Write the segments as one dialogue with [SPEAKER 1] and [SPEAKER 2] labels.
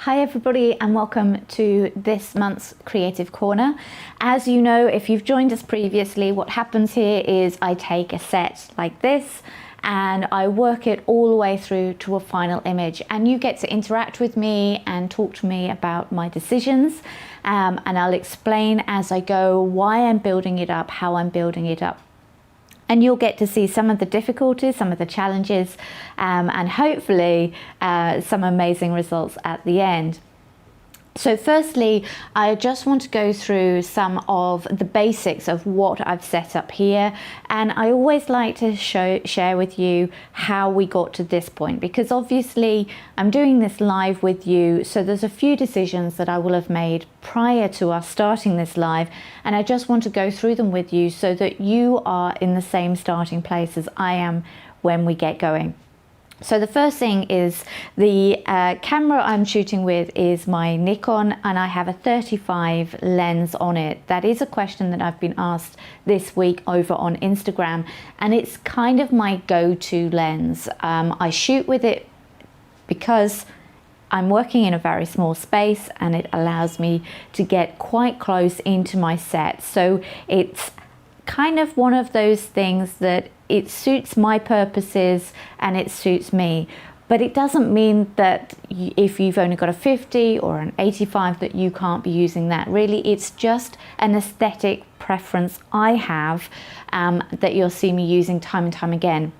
[SPEAKER 1] Hi everybody and welcome to this month's Creative Corner. As you know, if you've joined us previously, what happens here is I take a set like this and I work it all the way through to a final image, and you get to interact with me and talk to me about my decisions, and I'll explain as I go why I'm building it up, how I'm building it up. And you'll get to see some of the difficulties, some of the challenges, and hopefully some amazing results at the end. So firstly, I just want to go through some of the basics of what I've set up here. And I always like to share with you how we got to this point, because obviously I'm doing this live with you. So there's a few decisions that I will have made prior to us starting this live. And I just want to go through them with you so that you are in the same starting place as I am when we get going. So the first thing is the camera I'm shooting with is my Nikon, and I have a 35 lens on it. That is a question that I've been asked this week over on Instagram, and it's kind of my go-to lens. I shoot with it because I'm working in a very small space and it allows me to get quite close into my set. So it's kind of one of those things that it suits my purposes and it suits me, but it doesn't mean that if you've only got a 50 or an 85 that you can't be using that. Really, it's just an aesthetic preference I have that you'll see me using time and time again.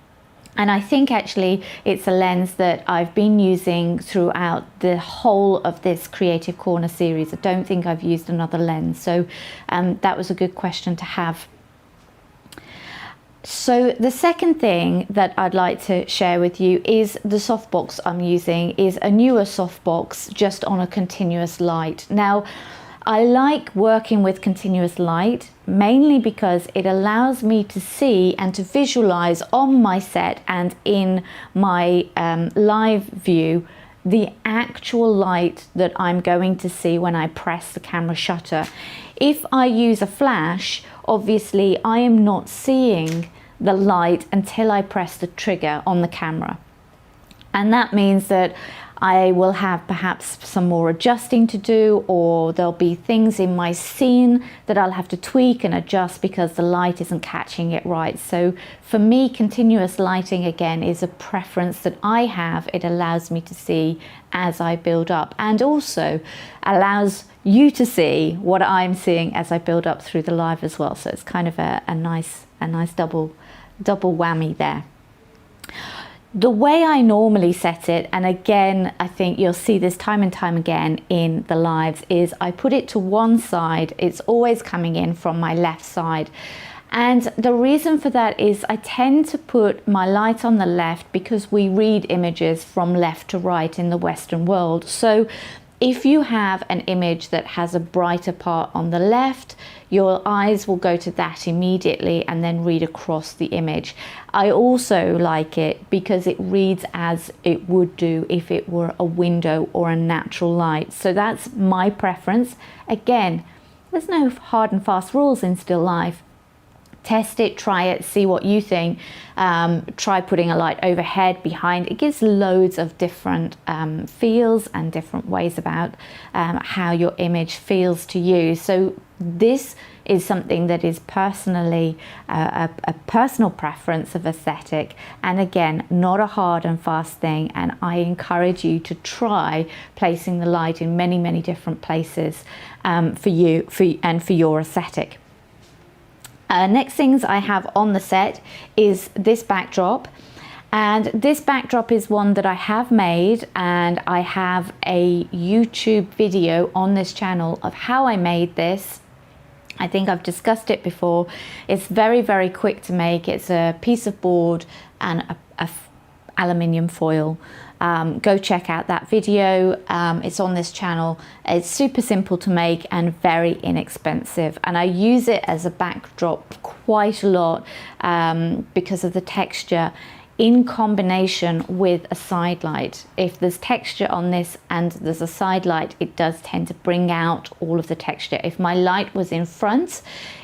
[SPEAKER 1] And I think actually it's a lens that I've been using throughout the whole of this Creative Corner series. I don't think I've used another lens, so that was a good question to have. So the second thing that I'd like to share with you is the softbox I'm using is a newer softbox just on a continuous light. Now, I like working with continuous light mainly because it allows me to see and to visualize on my set and in my live view the actual light that I'm going to see when I press the camera shutter. If I use a flash, obviously I am not seeing the light until I press the trigger on the camera. And that means that I will have perhaps some more adjusting to do, or there'll be things in my scene that I'll have to tweak and adjust because the light isn't catching it right. So for me, continuous lighting again is a preference that I have. It allows me to see as I build up, and also allows you to see what I'm seeing as I build up through the live as well. So it's kind of a nice double whammy there. The way I normally set it, and again I think you'll see this time and time again in the lives, is I put it to one side. It's always coming in from my left side, and the reason for that is I tend to put my light on the left because we read images from left to right in the Western world. So if you have an image that has a brighter part on the left, your eyes will go to that immediately and then read across the image. I also like it because it reads as it would do if it were a window or a natural light. So that's my preference. Again, there's no hard and fast rules in still life. Test it, try it, see what you think. Try putting a light overhead, behind. It gives loads of different feels and different ways about how your image feels to you. So this is something that is personally a personal preference of aesthetic, and again, not a hard and fast thing. And I encourage you to try placing the light in many different places for you and for your aesthetic. Next things I have on the set is this backdrop, and this backdrop is one that I have made, and I have a YouTube video on this channel of how I made this. I think I've discussed it before. It's very quick to make. It's a piece of board and a aluminium foil. Go check out that video. It's on this channel. It's super simple to make and very inexpensive, and I use it as a backdrop quite a lot because of the texture in combination with a side light. If there's texture on this and there's a side light, it does tend to bring out all of the texture. If my light was in front,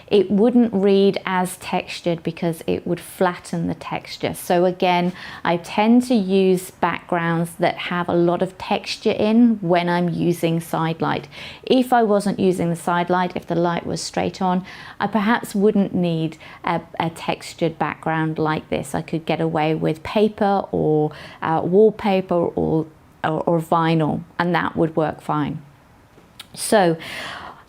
[SPEAKER 1] it wouldn't read as textured because it would flatten the texture. So again, I tend to use backgrounds that have a lot of texture in when I'm using side light. If I wasn't using the side light, if the light was straight on, I perhaps wouldn't need a textured background like this. I could get away with paper or wallpaper or vinyl, and that would work fine. So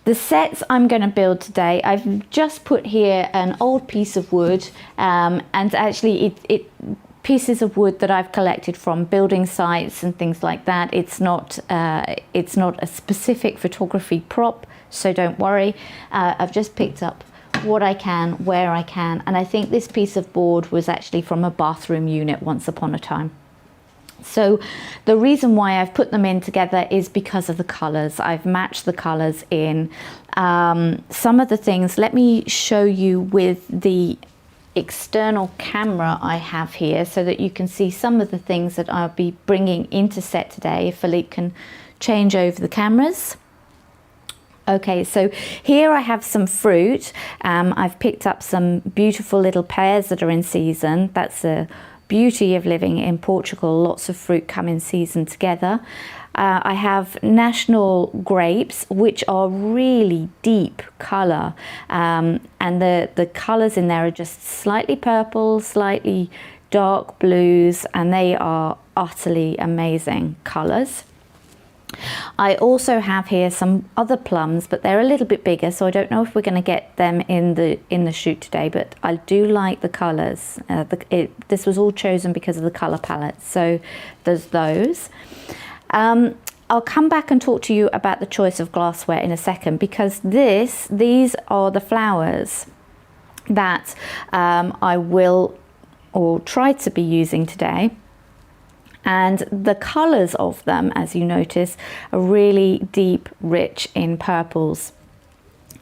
[SPEAKER 1] the sets I'm going to build today, I've just put here an old piece of wood, and actually it pieces of wood that I've collected from building sites and things like that. It's not a specific photography prop, so don't worry. I've just picked up what I can, where I can, and I think this piece of board was actually from a bathroom unit once upon a time. So the reason why I've put them in together is because of the colors. I've matched the colors in. Some of the things, let me show you with the external camera I have here so that you can see some of the things that I'll be bringing into set today. If Philippe can change over the cameras. Okay, so here I have some fruit. I've picked up some beautiful little pears that are in season. That's a beauty of living in Portugal. Lots of fruit come in season together. I have national grapes, which are really deep colour, and the colours in there are just slightly purple, slightly dark blues, and they are utterly amazing colours. I also have here some other plums, but they're a little bit bigger, so I don't know if we're going to get them in the shoot today, but I do like the colours. This was all chosen because of the colour palette, so there's those. I'll come back and talk to you about the choice of glassware in a second, because these are the flowers that I will or try to be using today. And the colours of them, as you notice, are really deep, rich in purples.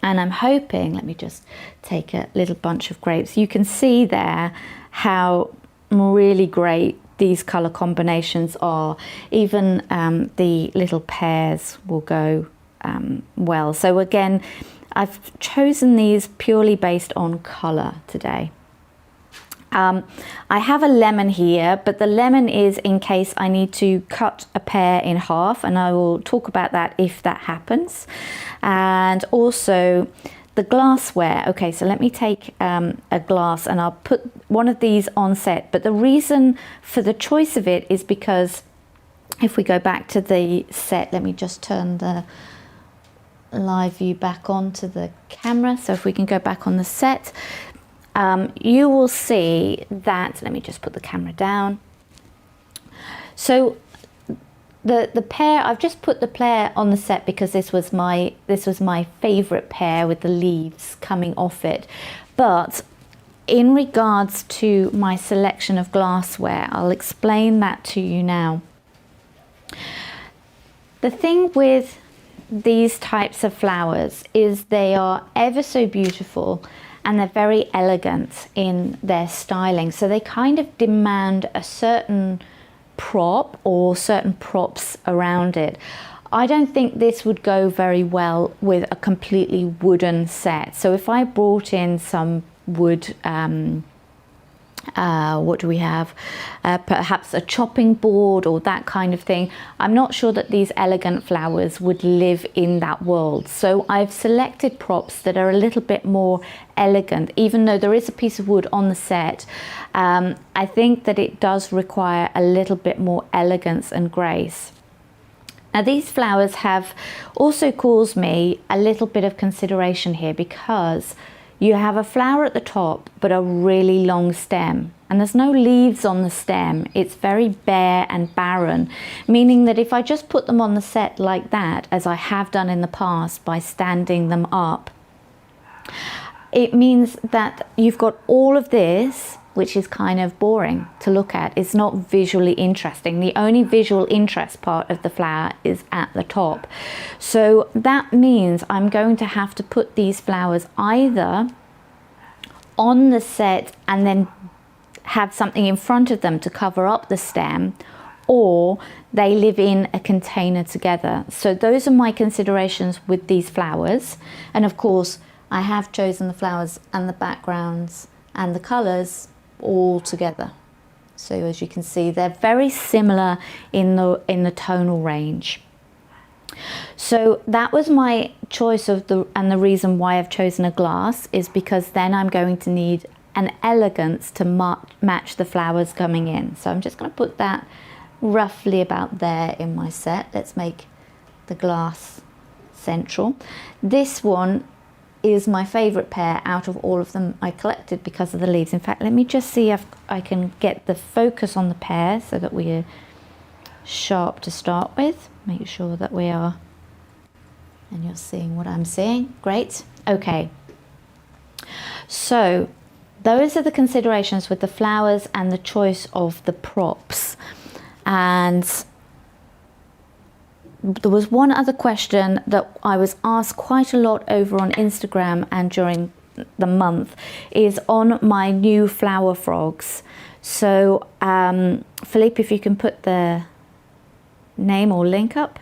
[SPEAKER 1] And I'm hoping, let me just take a little bunch of grapes. You can see there how really great these colour combinations are. Even the little pears will go well. So again, I've chosen these purely based on colour today. I have a lemon here, but the lemon is in case I need to cut a pear in half, and I will talk about that if that happens. And also the glassware. Okay, so let me take a glass and I'll put one of these on set. But the reason for the choice of it is because if we go back to the set, let me just turn the live view back onto the camera. So if we can go back on the set, you will see that, let me just put the camera down. So the pear, I've just put the pear on the set because this was my favorite pear with the leaves coming off it. But in regards to my selection of glassware, I'll explain that to you now. The thing with these types of flowers is they are ever so beautiful, and they're very elegant in their styling. So they kind of demand a certain prop or certain props around it. I don't think this would go very well with a completely wooden set. So if I brought in some wood, what do we have? Perhaps a chopping board or that kind of thing. I'm not sure that these elegant flowers would live in that world. So I've selected props that are a little bit more elegant. Even though there is a piece of wood on the set, I think that it does require a little bit more elegance and grace. Now these flowers have also caused me a little bit of consideration here, because you have a flower at the top but a really long stem, and there's no leaves on the stem. It's very bare and barren, meaning that if I just put them on the set like that, as I have done in the past by standing them up, it means that you've got all of this, which is kind of boring to look at. It's not visually interesting. The only visual interest part of the flower is at the top. So that means I'm going to have to put these flowers either on the set and then have something in front of them to cover up the stem, or they live in a container together. So those are my considerations with these flowers. And of course, I have chosen the flowers and the backgrounds and the colours all together. So as you can see, they're very similar in the tonal range. So that was my choice of and the reason why I've chosen a glass is because then I'm going to need an elegance to match the flowers coming in. So I'm just going to put that roughly about there in my set. Let's make the glass central. This one is my favorite pair out of all of them I collected because of the leaves. In fact, let me just see if I can get the focus on the pair so that we're sharp to start with. Make sure that we are, and you're seeing what I'm seeing. Great. Okay. So those are the considerations with the flowers and the choice of the props. And there was one other question that I was asked quite a lot over on Instagram and during the month is on my new flower frogs. So Philippe, if you can put the name or link up.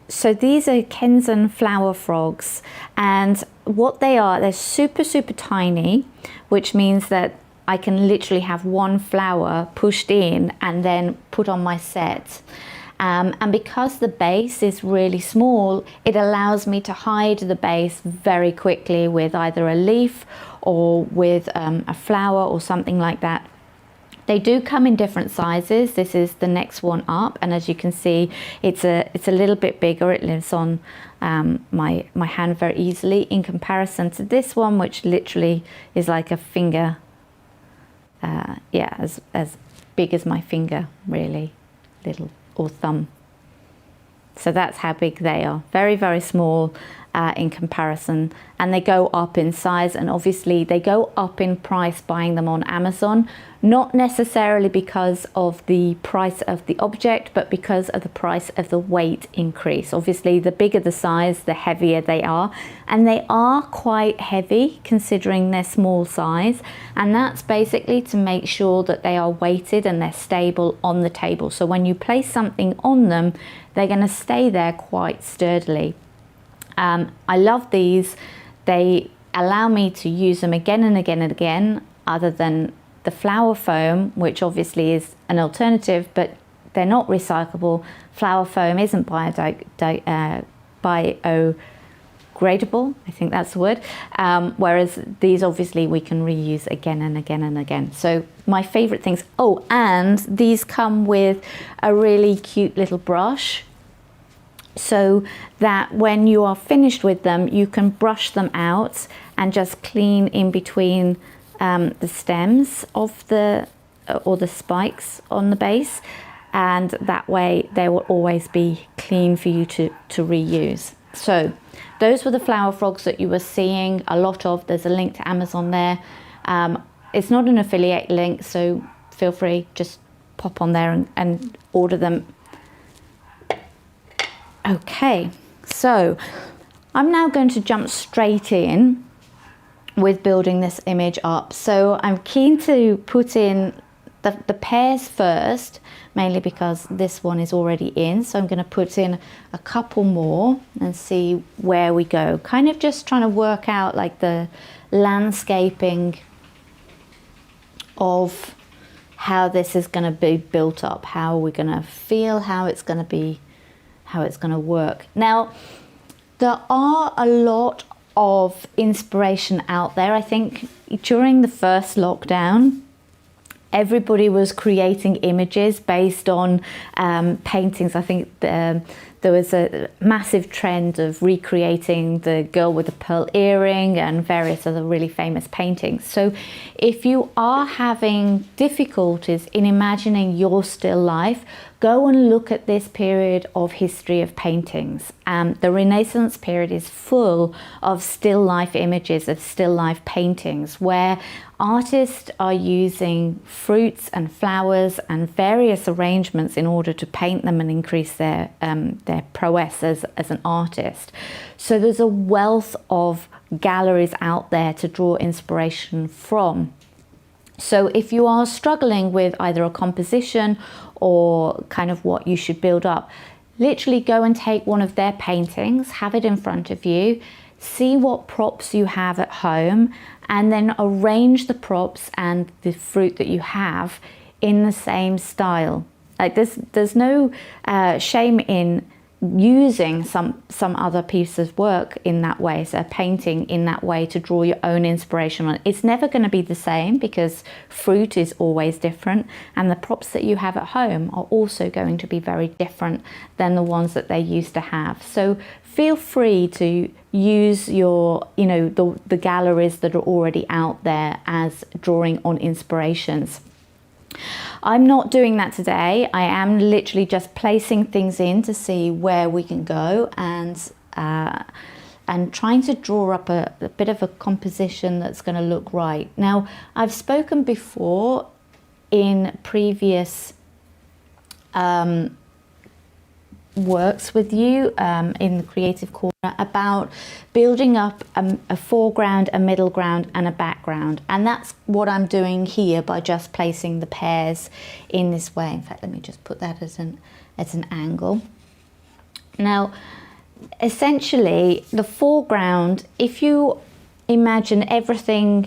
[SPEAKER 1] So these are Kensen flower frogs, and what they are, they're super tiny, which means that I can literally have one flower pushed in and then put on my set. And because the base is really small, it allows me to hide the base very quickly with either a leaf or with a flower or something like that. They do come in different sizes. This is the next one up, and as you can see, it's a little bit bigger. It lives on my hand very easily in comparison to this one, which literally is like a finger. Yeah, as big as my finger, really, little, or thumb. So that's how big they are. Very small in comparison, and they go up in size, and obviously they go up in price buying them on Amazon, not necessarily because of the price of the object, but because of the price of the weight increase. Obviously, the bigger the size, the heavier they are, and they are quite heavy considering their small size, and that's basically to make sure that they are weighted and they're stable on the table. So when you place something on them, they're going to stay there quite sturdily. I love these. They allow me to use them again and again and again, other than the flower foam, which obviously is an alternative, but they're not recyclable. Flower foam isn't biodegradable, I think that's the word, whereas these obviously we can reuse again and again and again. So my favorite things, oh, and these come with a really cute little brush, so that when you are finished with them, you can brush them out and just clean in between the stems of or the spikes on the base, and that way they will always be clean for you to reuse. So those were the flower frogs that you were seeing a lot of. There's a link to Amazon there. It's not an affiliate link, so feel free, just pop on there and order them. Okay, so I'm now going to jump straight in with building this image up. So I'm keen to put in the pairs first, mainly because this one is already in. So I'm going to put in a couple more and see where we go. Kind of just trying to work out like the landscaping of how this is going to be built up, how we're going to feel, how it's going to be, how it's going to work. Now, there are a lot of inspiration out there. I think during the first lockdown, everybody was creating images based on paintings. I think there was a massive trend of recreating the girl with the pearl earring and various other really famous paintings. So if you are having difficulties in imagining your still life, go and look at this period of history of paintings. The Renaissance period is full of still life images, of still life paintings, where artists are using fruits and flowers and various arrangements in order to paint them and increase their prowess as an artist. So there's a wealth of galleries out there to draw inspiration from. So if you are struggling with either a composition or kind of what you should build up, Literally go and take one of their paintings, have it in front of you, see what props you have at home, and then arrange the props and the fruit that you have in the same style. Like there's no shame in using some other piece of work in that way, so a painting in that way, to draw your own inspiration on. It's never going to be the same because fruit is always different, and the props that you have at home are also going to be very different than the ones that they used to have. So feel free to use your, you know, the galleries that are already out there as drawing on inspirations. I'm not doing that today. I am literally just placing things in to see where we can go, and trying to draw up a bit of a composition that's going to look right. Now, I've spoken before in previous works with you in the Creative Corner about building up a foreground, a middle ground and a background, and that's what I'm doing here by just placing the pears in this way. In fact, let me just put that as an angle. Now, essentially the foreground, if you imagine everything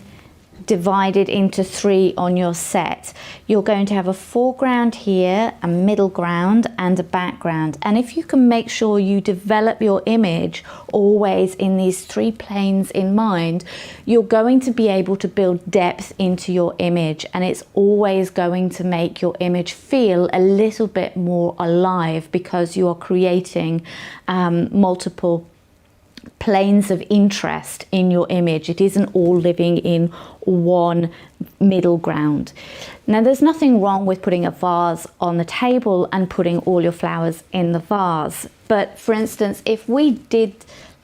[SPEAKER 1] divided into 3 on your set, you're going to have a foreground here, a middle ground and a background. And if you can make sure you develop your image always in these 3 planes in mind, you're going to be able to build depth into your image, and it's always going to make your image feel a little bit more alive because you are creating multiple planes of interest in your image. It isn't all living in one middle ground. Now, there's nothing wrong with putting a vase on the table and putting all your flowers in the vase. But for instance, if we did,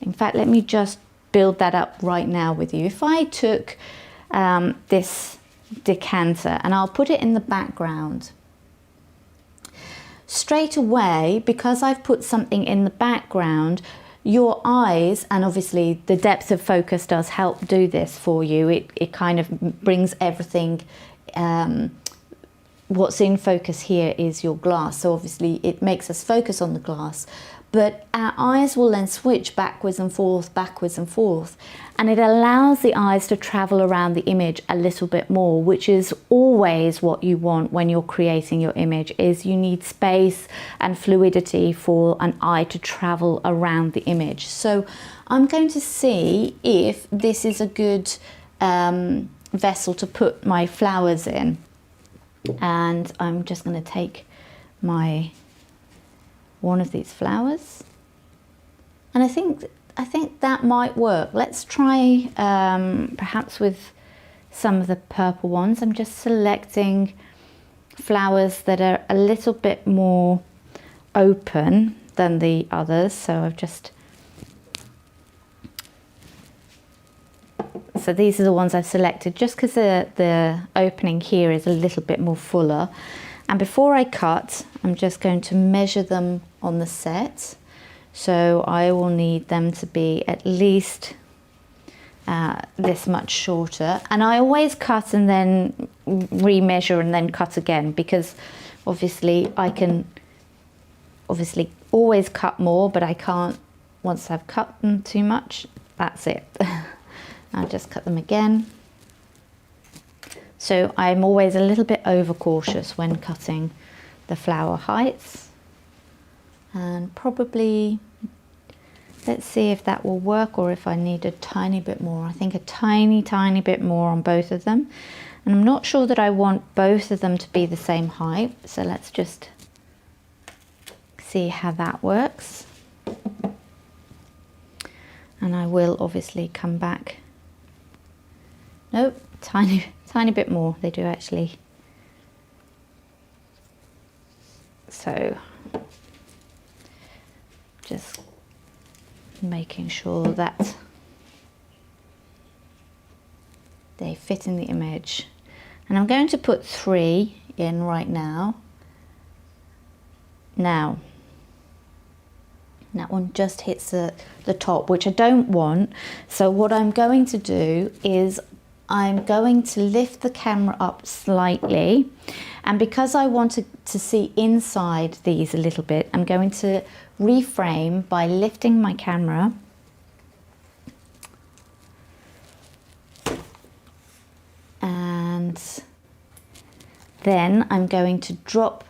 [SPEAKER 1] in fact, let me just build that up right now with you. If I took this decanter and I'll put it in the background, straight away, because I've put something in the background, your eyes, and obviously the depth of focus does help do this for you. It kind of brings everything, what's in focus here is your glass. So obviously it makes us focus on the glass, but our eyes will then switch backwards and forth, and it allows the eyes to travel around the image a little bit more, which is always what you want when you're creating your image. Is you need space and fluidity for an eye to travel around the image. So I'm going to see if this is a good vessel to put my flowers in, and I'm just going to take one of these flowers, and I think that might work. Let's try perhaps with some of the purple ones. I'm just selecting flowers that are a little bit more open than the others. So these are the ones I've selected just because the opening here is a little bit more fuller. And before I cut, I'm just going to measure them on the set. So I will need them to be at least this much shorter. And I always cut and then remeasure and then cut again, because obviously I can always cut more, but I can't, once I've cut them too much, that's it. I'll just cut them again. So I'm always a little bit over cautious when cutting the flower heights, and probably, let's see if that will work or if I need a tiny bit more. I think a tiny bit more on both of them, and I'm not sure that I want both of them to be the same height, so let's just see how that works. And I will obviously come back. Nope, tiny bit more. They do actually. So just making sure that they fit in the image. And I'm going to put 3 in right now. Now, that one just hits the top, which I don't want. So what I'm going to do is I'm going to lift the camera up slightly, and because I want to see inside these a little bit, I'm going to reframe by lifting my camera and then I'm going to drop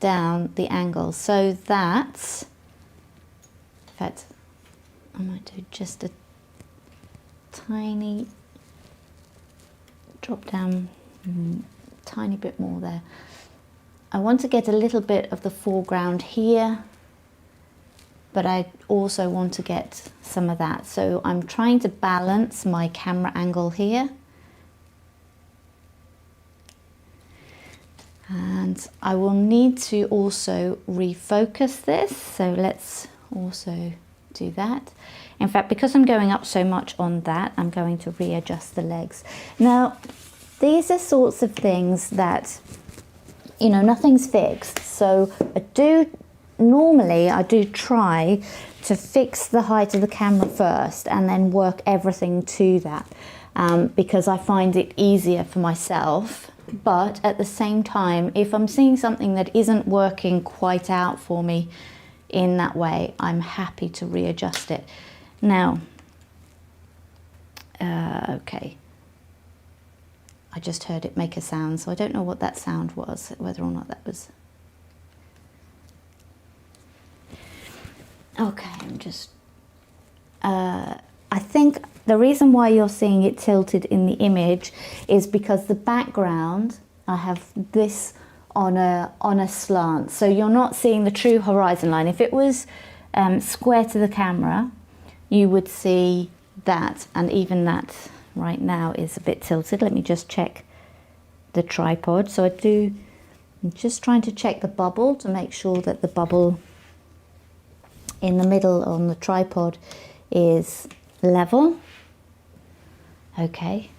[SPEAKER 1] down the angle so that, in fact, I might do just a tiny drop down, tiny bit more there. I want to get a little bit of the foreground here, but I also want to get some of that. So I'm trying to balance my camera angle here. And I will need to also refocus this, so let's also do that. In fact, because I'm going up so much on that, I'm going to readjust the legs. Now, these are sorts of things that, you know, nothing's fixed. So normally I do try to fix the height of the camera first and then work everything to that, because I find it easier for myself. But at the same time, if I'm seeing something that isn't working quite out for me in that way, I'm happy to readjust it. Now, okay, I just heard it make a sound, so I don't know what that sound was, whether or not that was... Okay, I'm just... I think the reason why you're seeing it tilted in the image is because the background, I have this on a slant, so you're not seeing the true horizon line. If it was square to the camera, you would see that, and even that right now is a bit tilted. Let me just check the tripod. So I'm just trying to check the bubble to make sure that the bubble in the middle on the tripod is level. Okay,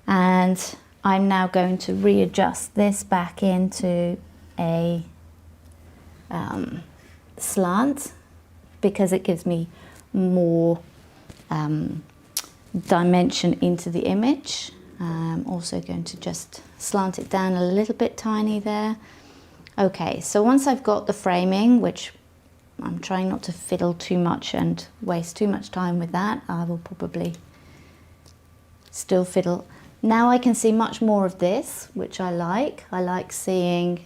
[SPEAKER 1] and I'm now going to readjust this back into a slant because it gives me more dimension into the image. I'm also going to just slant it down a little bit tiny there. Okay, so once I've got the framing, which I'm trying not to fiddle too much and waste too much time with that, I will probably still fiddle. Now I can see much more of this, which I like. I like seeing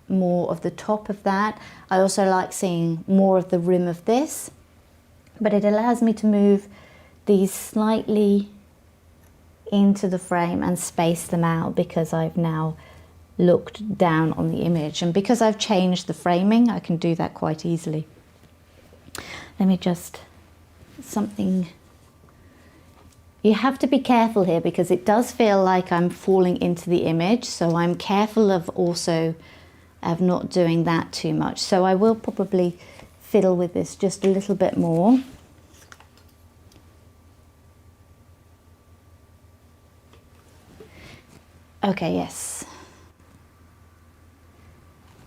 [SPEAKER 1] more of the top of that. I also like seeing more of the rim of this, but it allows me to move these slightly into the frame and space them out because I've now looked down on the image, and because I've changed the framing, I can do that quite easily. Let me just, something, you have to be careful here because it does feel like I'm falling into the image, so I'm careful of also of not doing that too much. So I will probably fiddle with this just a little bit more. Okay, yes.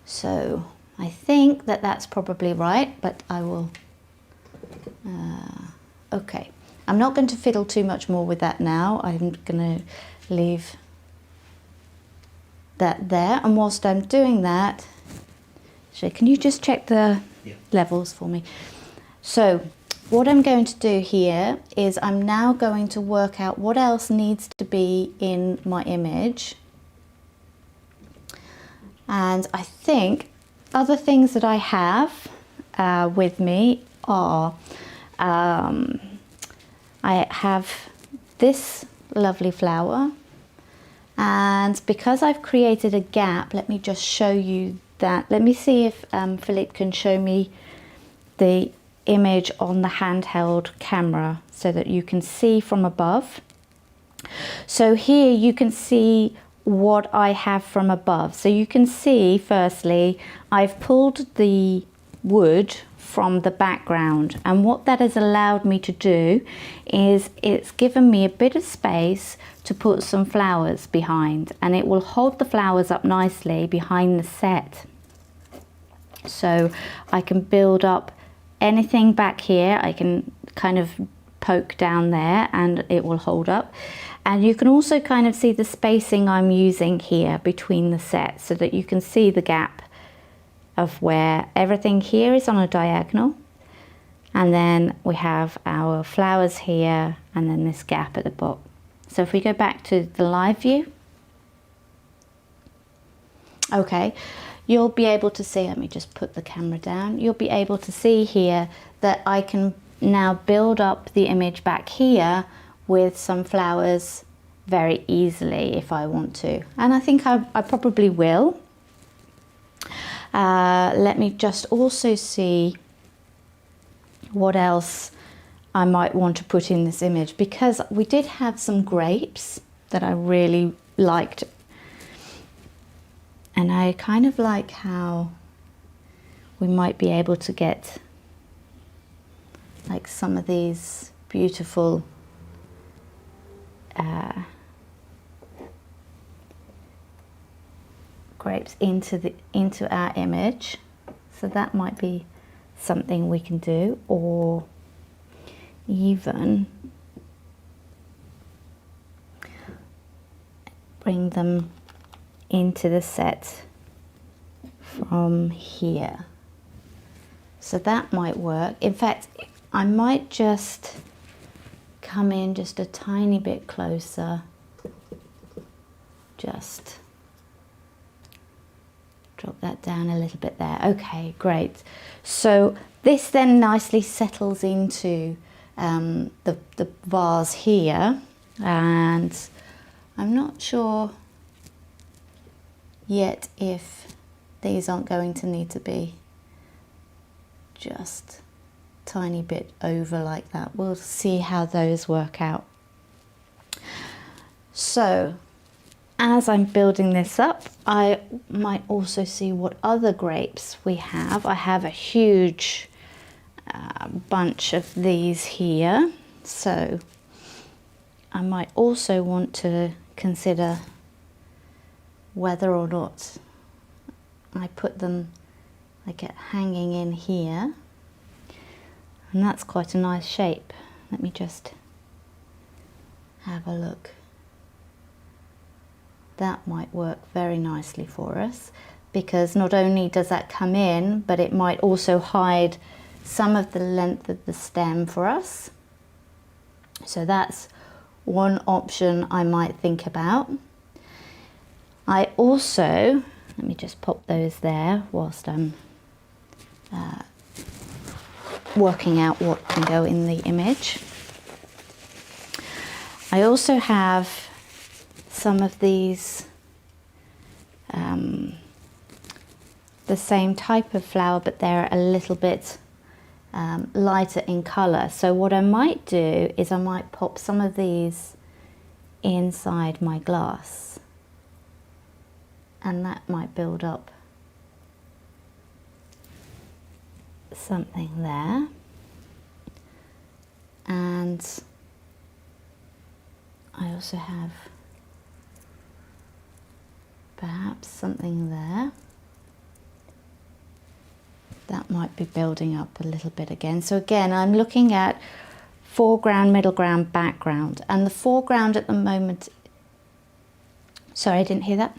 [SPEAKER 1] So I think that that's probably right, but I will, okay. I'm not going to fiddle too much more with that now. I'm going to leave that there. And whilst I'm doing that, so can you just check the levels for me? So what I'm going to do here is I'm now going to work out what else needs to be in my image. And I think other things that I have with me are, I have this lovely flower, and because I've created a gap, let me just show you that. Let me see if Philippe can show me the image on the handheld camera so that you can see from above. So here you can see what I have from above. So you can see, firstly, I've pulled the wood from the background, and what that has allowed me to do is it's given me a bit of space to put some flowers behind, and it will hold the flowers up nicely behind the set. So I can build up anything back here. I can kind of poke down there and it will hold up. And you can also kind of see the spacing I'm using here between the sets so that you can see the gap of where everything here is on a diagonal. And then we have our flowers here and then this gap at the bottom. So if we go back to the live view, okay, you'll be able to see, let me just put the camera down, you'll be able to see here that I can now build up the image back here with some flowers very easily if I want to. And I think I probably will. Let me just also see what else I might want to put in this image, because we did have some grapes that I really liked. And I kind of like how we might be able to get like some of these beautiful grapes into our image. So that might be something we can do, or even bring them into the set from here. So that might work. In fact, I might just come in just a tiny bit closer, just drop that down a little bit there. Okay, great. So this then nicely settles into the vase here, and I'm not sure yet if these aren't going to need to be just a tiny bit over like that. We'll see how those work out. So as I'm building this up, I might also see what other grapes we have. I have a huge bunch of these here, so I might also want to consider whether or not I put them like hanging in here, and that's quite a nice shape. Let me just have a look. That might work very nicely for us, because not only does that come in, but it might also hide some of the length of the stem for us. So that's one option I might think about. I also, let me just pop those there whilst I'm working out what can go in the image. I also have some of these, the same type of flower, but they're a little bit lighter in colour. So what I might do is I might pop some of these inside my glass, and that might build up something there. And I also have perhaps something there. That might be building up a little bit again. So again, I'm looking at foreground, middle ground, background, and the foreground at the moment, sorry, I didn't hear that.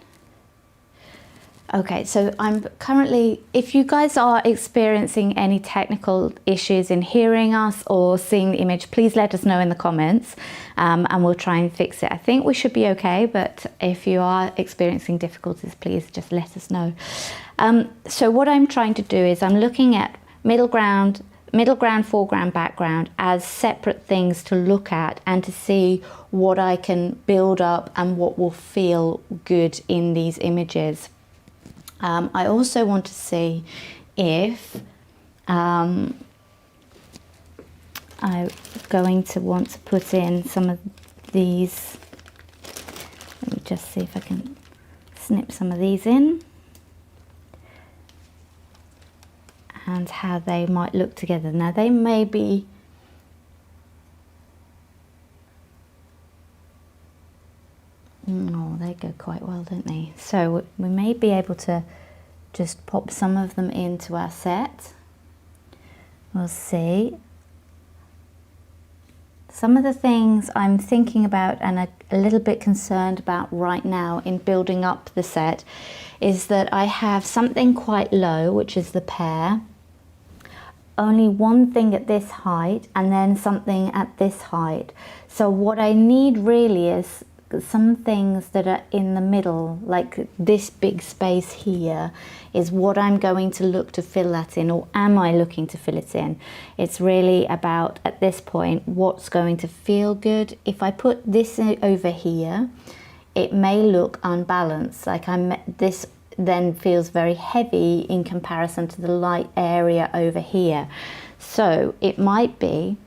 [SPEAKER 1] Okay, so I'm currently, if you guys are experiencing any technical issues in hearing us or seeing the image, please let us know in the comments, and we'll try and fix it. I think we should be okay, but if you are experiencing difficulties, please just let us know. So what I'm trying to do is I'm looking at middle ground, foreground, background as separate things to look at and to see what I can build up and what will feel good in these images. I also want to see if I'm going to want to put in some of these. Let me just see if I can snip some of these in and how they might look together. Now they may be they go quite well, don't they? So we may be able to just pop some of them into our set. We'll see. Some of the things I'm thinking about and a little bit concerned about right now in building up the set is that I have something quite low, which is the pear, only one thing at this height and then something at this height. So what I need really is some things that are in the middle, like this big space here is what I'm going to look to fill that in, or am I looking to fill it in? It's really about, at this point, what's going to feel good. If I put this over here, it may look unbalanced, like this then feels very heavy in comparison to the light area over here. So it might be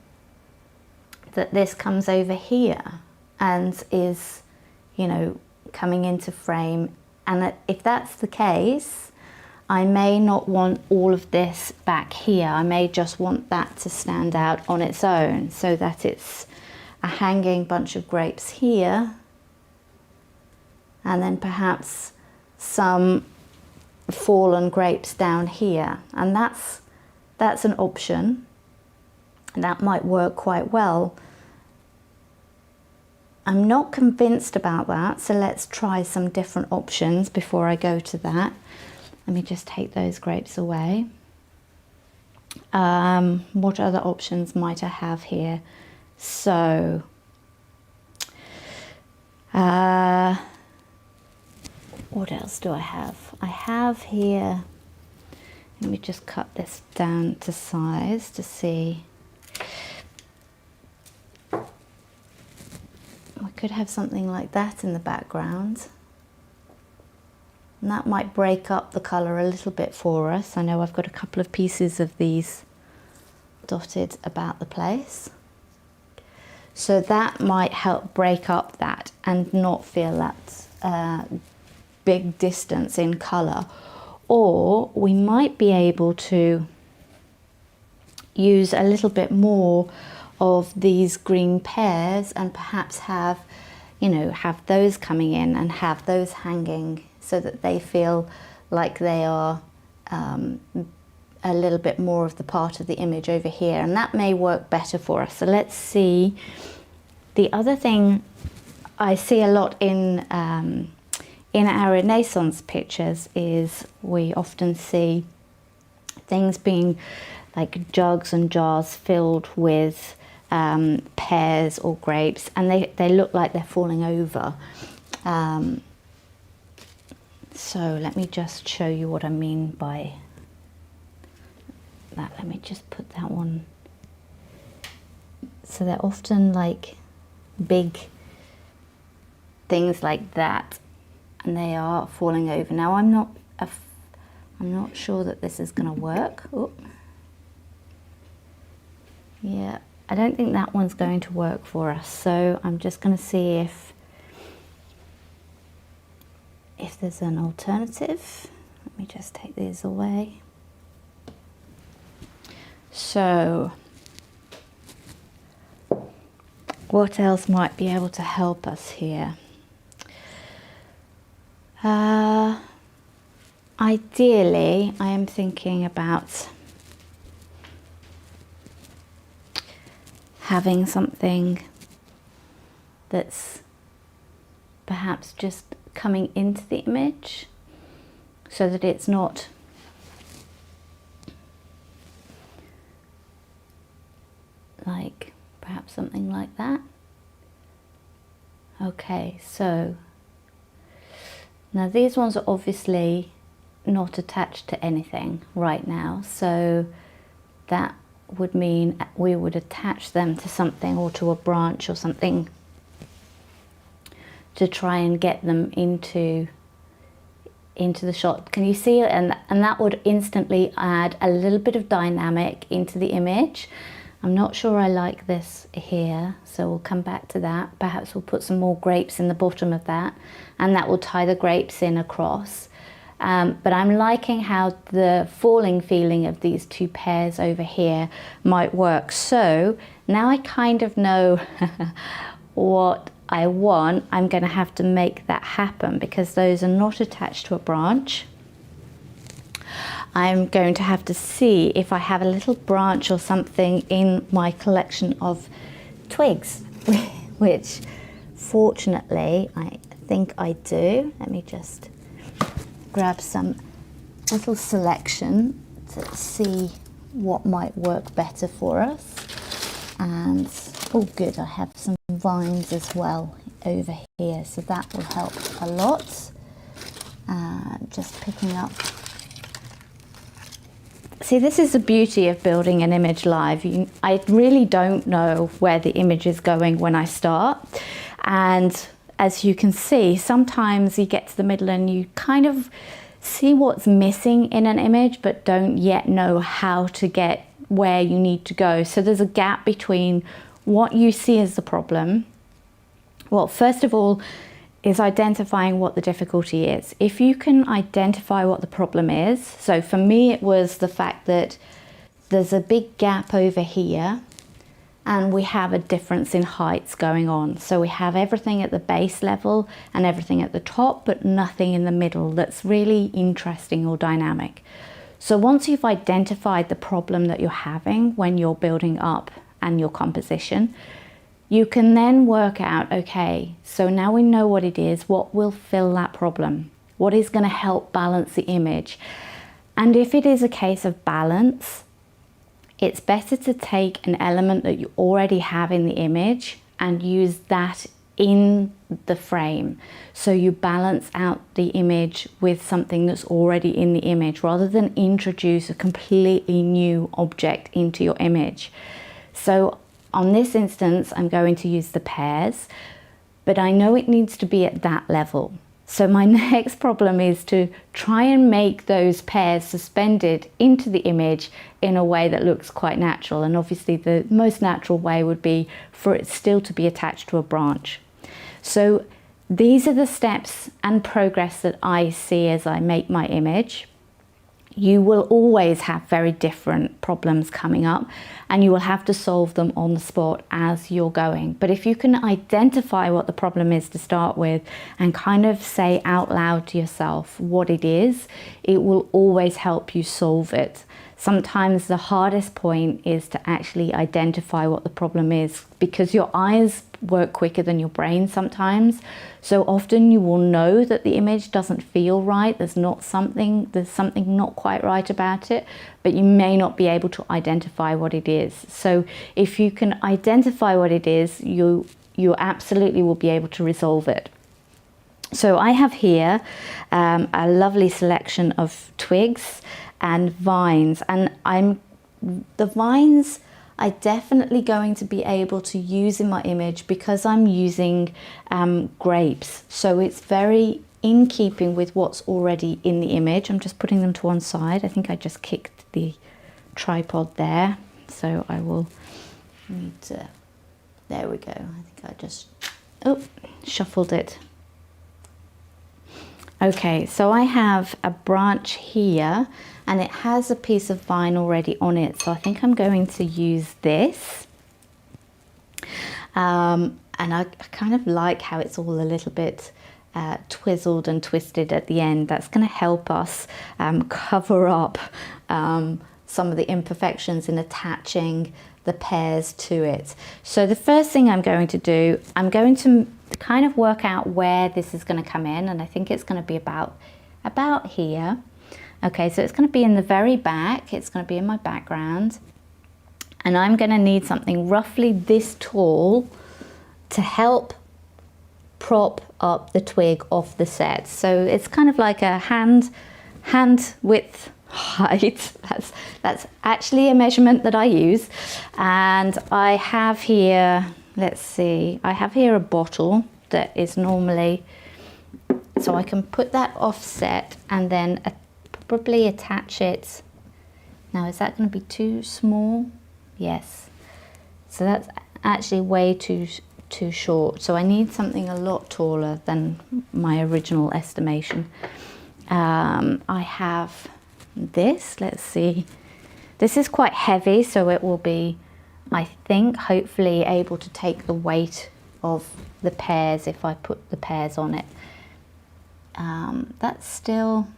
[SPEAKER 1] that this comes over here and is, you know, coming into frame. And that if that's the case, I may not want all of this back here. I may just want that to stand out on its own, so that it's a hanging bunch of grapes here, and then perhaps some fallen grapes down here. And that's an option, and that might work quite well. I'm not convinced about that, so let's try some different options before I go to that. Let me just take those grapes away. What other options might I have here? So, what else do I have? I have here, let me just cut this down to size to see. I could have something like that in the background. And that might break up the colour a little bit for us. I know I've got a couple of pieces of these dotted about the place. So that might help break up that and not feel that big distance in colour. Or we might be able to use a little bit more of these green pears and perhaps have, you know, have those coming in and have those hanging so that they feel like they are a little bit more of the part of the image over here, and that may work better for us. So let's see. The other thing I see a lot in our Renaissance pictures is we often see things being like jugs and jars filled with pears or grapes, and they look like they're falling over. So let me just show you what I mean by that. Let me just put that one. So they're often like big things like that, and they are falling over. Now I'm not sure that this is going to work. Oh. Yeah, I don't think that one's going to work for us. So I'm just going to see if there's an alternative. Let me just take these away. So what else might be able to help us here? Ideally, I am thinking about having something that's perhaps just coming into the image so that it's not like perhaps something like that. Okay, so now these ones are obviously not attached to anything right now, so that would mean we would attach them to something or to a branch or something to try and get them into the shot. Can you see it? And that would instantly add a little bit of dynamic into the image. I'm not sure I like this here, so we'll come back to that. Perhaps we'll put some more grapes in the bottom of that, and that will tie the grapes in across. But I'm liking how the falling feeling of these two pears over here might work. So now I kind of know what I want. I'm going to have to make that happen because those are not attached to a branch. I'm going to have to see if I have a little branch or something in my collection of twigs, which fortunately I think I do. Let me just grab some little selection to see what might work better for us. And oh good, I have some vines as well over here, so that will help a lot. Just picking up. See, this is the beauty of building an image live. I really don't know where the image is going when I start, and as you can see, sometimes you get to the middle and you kind of see what's missing in an image but don't yet know how to get where you need to go. So there's a gap between what you see as the problem. Well, first of all is identifying what the difficulty is. If you can identify what the problem is, so for me it was the fact that there's a big gap over here and we have a difference in heights going on. So we have everything at the base level and everything at the top, but nothing in the middle that's really interesting or dynamic. So once you've identified the problem that you're having when you're building up and your composition, you can then work out, okay, so now we know what it is, what will fill that problem? What is going to help balance the image? And if it is a case of balance, it's better to take an element that you already have in the image and use that in the frame. So you balance out the image with something that's already in the image rather than introduce a completely new object into your image. So on this instance, I'm going to use the pears, but I know it needs to be at that level. So my next problem is to try and make those pears suspended into the image in a way that looks quite natural. And obviously the most natural way would be for it still to be attached to a branch. So these are the steps and progress that I see as I make my image. You will always have very different problems coming up and you will have to solve them on the spot as you're going. But if you can identify what the problem is to start with and kind of say out loud to yourself what it is, it will always help you solve it. Sometimes the hardest point is to actually identify what the problem is because your eyes work quicker than your brain sometimes. So often you will know that the image doesn't feel right. There's something not quite right about it, but you may not be able to identify what it is. So if you can identify what it is, you absolutely will be able to resolve it. So I have here a lovely selection of twigs and vines, and the vines I'm definitely going to be able to use in my image because I'm using grapes. So it's very in keeping with what's already in the image. I'm just putting them to one side. I think I just kicked the tripod there. So I will need to, there we go. I think I just, shuffled it. Okay, so I have a branch here and it has a piece of vine already on it. So I think I'm going to use this. And I kind of like how it's all a little bit twizzled and twisted at the end. That's going to help us cover up some of the imperfections in attaching the pears to it. So the first thing I'm going to do, I'm going to kind of work out where this is going to come in, and I think it's going to be about here. Okay, so it's going to be in the very back, it's going to be in my background, and I'm going to need something roughly this tall to help prop up the twig off the set. So it's kind of like a hand width height. That's actually a measurement that I use. And I have here, let's see, I have here a bottle that is normally, so I can put that offset and then probably attach it. Now is that going to be too small? Yes. So that's actually way too short. So I need something a lot taller than my original estimation. I have this, let's see. This is quite heavy, so it will be, I think, hopefully able to take the weight of the pears if I put the pears on it. That's still,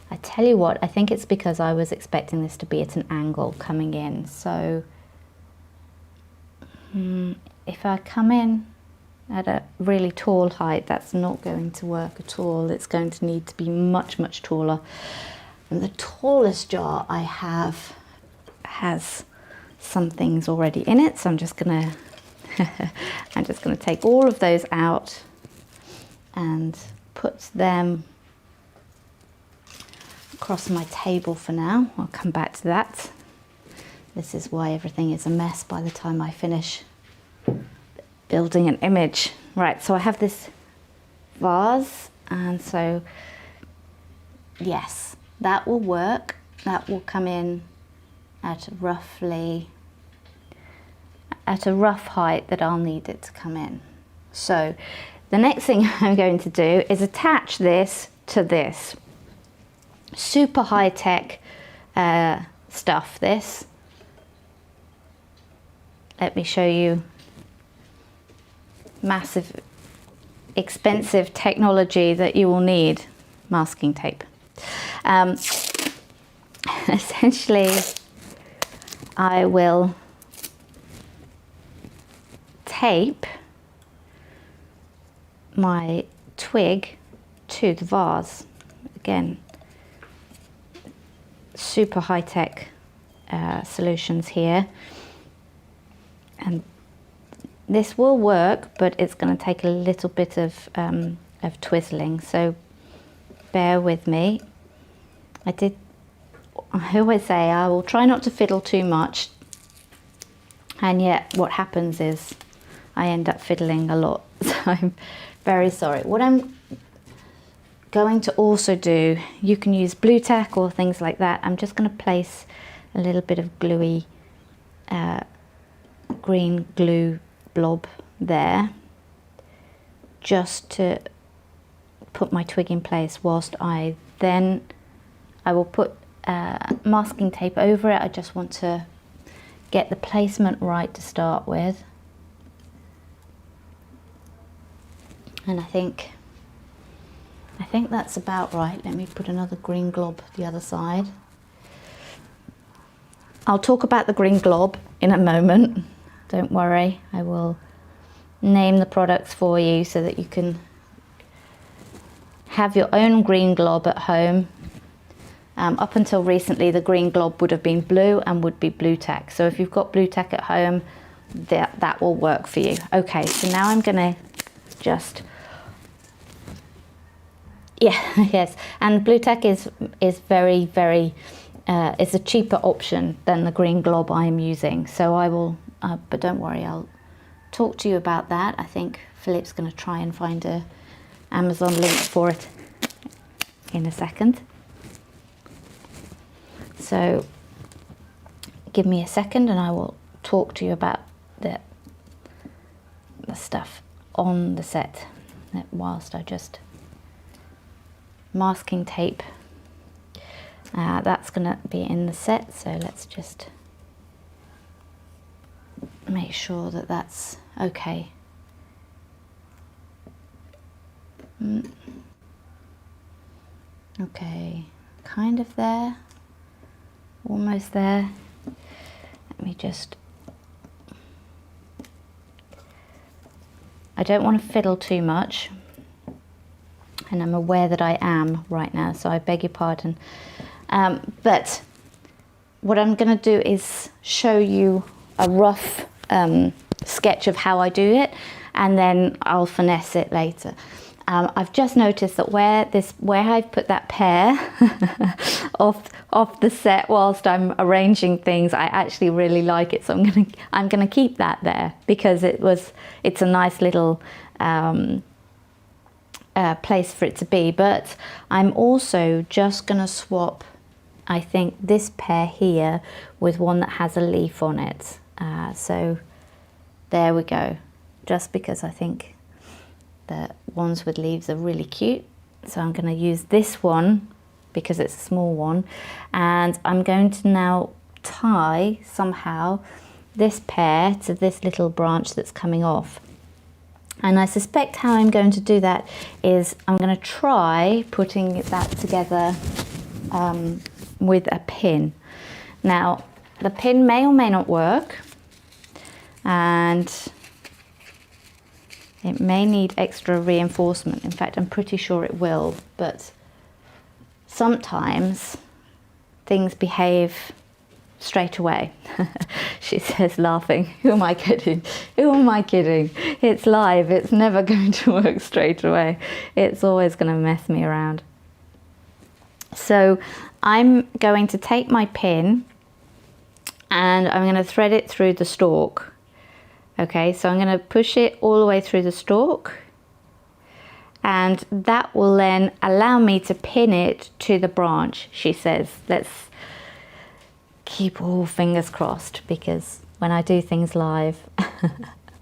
[SPEAKER 1] I tell you what, I think it's because I was expecting this to be at an angle coming in. So If I come in at a really tall height, that's not going to work at all. It's going to need to be much, much taller. And the tallest jar I have has some things already in it, so I'm just gonna take all of those out and put them across my table for now. I'll come back to that. This is why everything is a mess by the time I finish building an image. Right, so I have this vase, and so yes, that will work. That will come in at a rough height that I'll need it to come in. So the next thing I'm going to do is attach this to this. Super high-tech stuff, this. Let me show you. Massive, expensive technology that you will need. Masking tape. Essentially, I will tape my twig to the vase. Again, super high-tech solutions here, and this will work, but it's going to take a little bit of twizzling, so bear with me. I always say I will try not to fiddle too much, and yet what happens is I end up fiddling a lot, so I'm very sorry. What I'm going to also do, you can use Blu Tack or things like that. I'm just going to place a little bit of gluey green glue blob there, just to put my twig in place, whilst I will put masking tape over it. I just want to get the placement right to start with, and I think that's about right. Let me put another green glob the other side. I'll talk about the green glob in a moment. Don't worry, I will name the products for you so that you can have your own green glob at home. Up until recently, the green glob would have been blue and would be Blu Tack. So if you've got Blu Tack at home, that will work for you. Okay, so now I'm gonna just, yes, and Blu Tack is very, very, it's a cheaper option than the green glob I am using. So I will, but don't worry, I'll talk to you about that. I think Philip's going to try and find a Amazon link for it in a second. So give me a second and I will talk to you about the stuff on the set whilst I just masking tape. That's going to be in the set, so let's just make sure that that's okay. Okay, kind of there, almost there. Let me just, I don't want to fiddle too much, and I'm aware that I am right now, so I beg your pardon. But what I'm going to do is show you a rough sketch of how I do it, and then I'll finesse it later. I've just noticed that where I've put that pear off the set whilst I'm arranging things, I actually really like it, so I'm gonna keep that there because it's a nice little place for it to be. But I'm also just gonna swap, I think, this pear here with one that has a leaf on it. So there we go, just because I think the ones with leaves are really cute. So I'm going to use this one because it's a small one, and I'm going to now tie somehow this pear to this little branch that's coming off. And I suspect how I'm going to do that is I'm going to try putting that together with a pin. Now, the pin may or may not work, and it may need extra reinforcement. In fact, I'm pretty sure it will, but sometimes things behave straight away. She says, laughing. Who am I kidding? Who am I kidding? It's live. It's never going to work straight away. It's always going to mess me around. So I'm going to take my pin and I'm going to thread it through the stalk. Okay, so I'm going to push it all the way through the stalk, and that will then allow me to pin it to the branch, she says. Let's keep all fingers crossed, because when I do things live,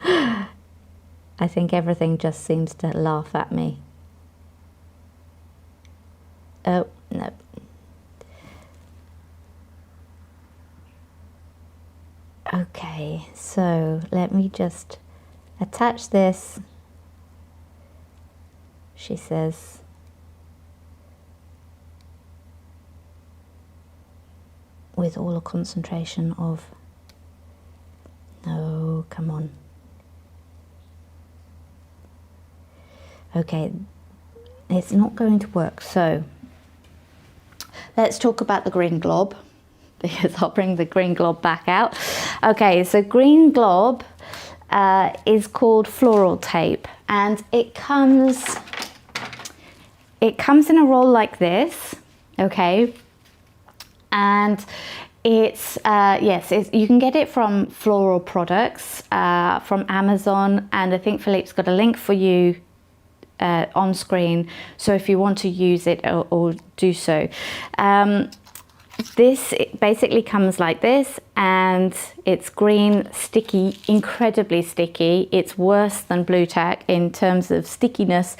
[SPEAKER 1] I think everything just seems to laugh at me. Oh, no. Okay, so let me just attach this, she says. With all the concentration of, no, come on. Okay, it's not going to work, so let's talk about the green glob, because I'll bring the green glob back out. Okay, so green glob is called floral tape, and it comes in a roll like this, okay? And it's you can get it from Floral Products, from Amazon, and I think Philippe's got a link for you on screen, so if you want to use it or do so. This basically comes like this, and it's green, sticky, incredibly sticky. It's worse than Blu Tack in terms of stickiness,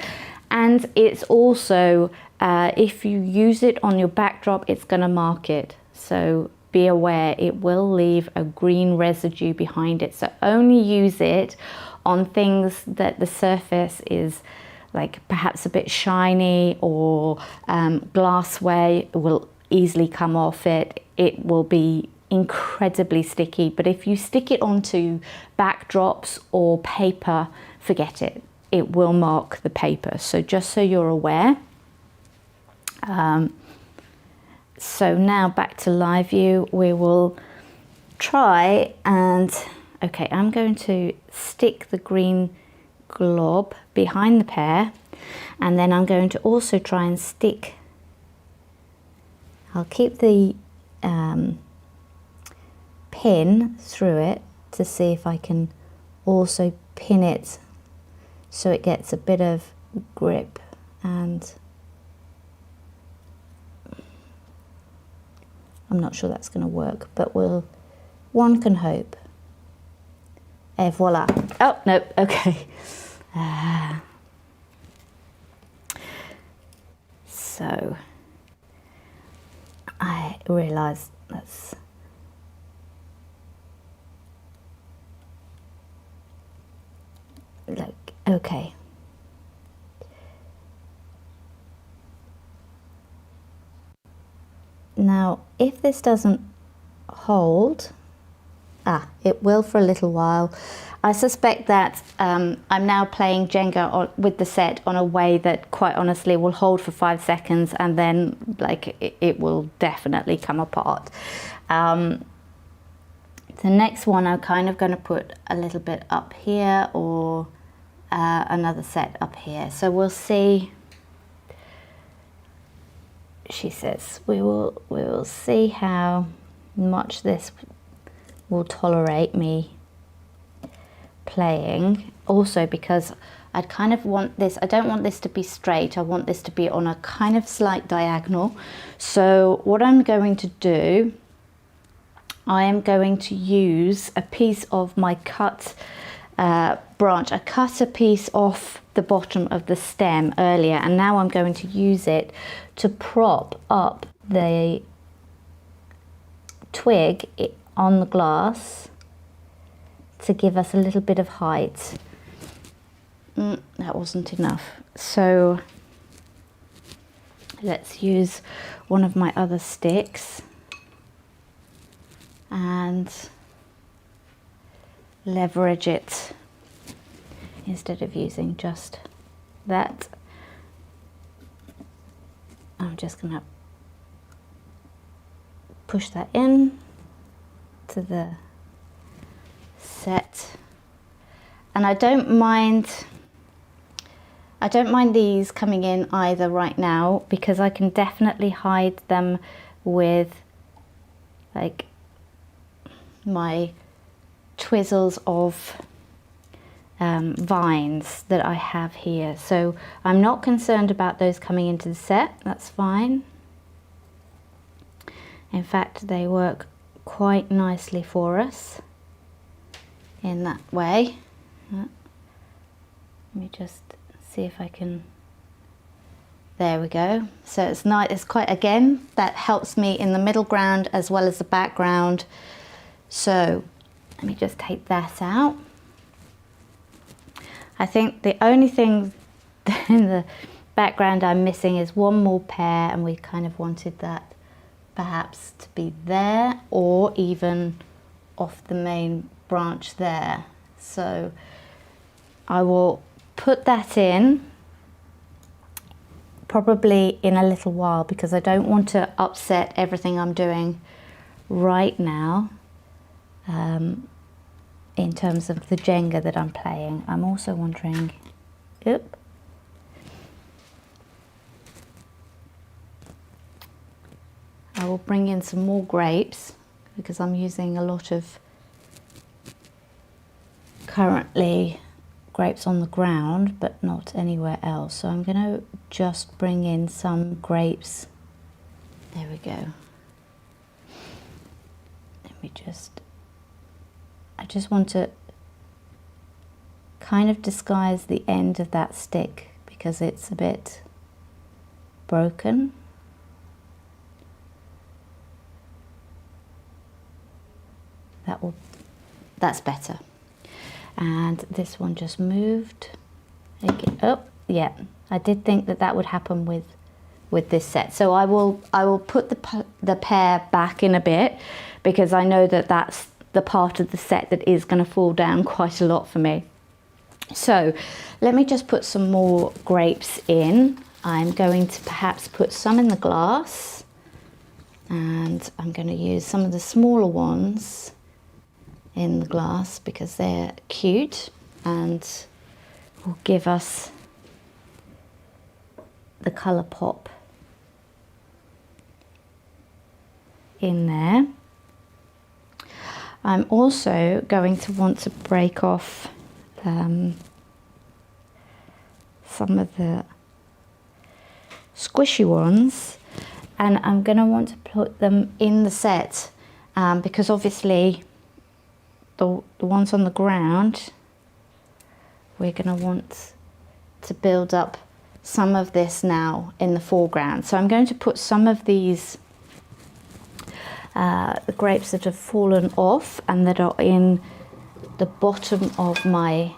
[SPEAKER 1] and it's also, if you use it on your backdrop, it's going to mark it. So be aware, it will leave a green residue behind it. So only use it on things that the surface is like perhaps a bit shiny, or glassware will easily come off it. It will be incredibly sticky, but if you stick it onto backdrops or paper, forget it. It will mark the paper. So just so you're aware. So now back to live view, we will try and, okay, I'm going to stick the green glob behind the pear, and then I'm going to also try and stick, I'll keep the pin through it to see if I can also pin it so it gets a bit of grip, and I'm not sure that's going to work, but one can hope. Et voila. Oh, no, okay. So I realised that's like, okay. Now, if this doesn't hold, it will for a little while. I suspect that I'm now playing Jenga with the set on a way that quite honestly will hold for 5 seconds, and then like it will definitely come apart. The next one I'm kind of going to put a little bit up here, or another set up here. So we'll see. She says we will see how much this will tolerate me playing. Also, because I'd kind of want this, I don't want this to be straight, I want this to be on a kind of slight diagonal. So what I'm going to do, I am going to use a piece of my cut branch. I cut a piece off the bottom of the stem earlier, and now I'm going to use it to prop up the twig on the glass to give us a little bit of height. That wasn't enough. So let's use one of my other sticks, and leverage it instead of using just that. I'm just going to push that in to the set, and I don't mind these coming in either right now, because I can definitely hide them with like my twizzles of vines that I have here. So I'm not concerned about those coming into the set, that's fine. In fact, they work quite nicely for us in that way. Let me just see if I can, there we go. So it's nice, it's quite, again, that helps me in the middle ground as well as the background. So let me just take that out. I think the only thing in the background I'm missing is one more pear, and we kind of wanted that perhaps to be there or even off the main branch there. So I will put that in probably in a little while, because I don't want to upset everything I'm doing right now in terms of the Jenga that I'm playing. I'm also wondering, oop, I will bring in some more grapes, because I'm using a lot of currently grapes on the ground but not anywhere else. So I'm going to just bring in some grapes. There we go. Let me just, I just want to kind of disguise the end of that stick because it's a bit broken. That's better. And this one just moved. Oh, yeah. I did think that that would happen with this set. So I will put the pear back in a bit, because I know that that's the part of the set that is going to fall down quite a lot for me. So let me just put some more grapes in. I'm going to perhaps put some in the glass, and I'm going to use some of the smaller ones in the glass because they're cute and will give us the colour pop in there. I'm also going to want to break off some of the squishy ones, and I'm going to want to put them in the set because obviously the ones on the ground, we're going to want to build up some of this now in the foreground. So I'm going to put some of these the grapes that have fallen off and that are in the bottom of my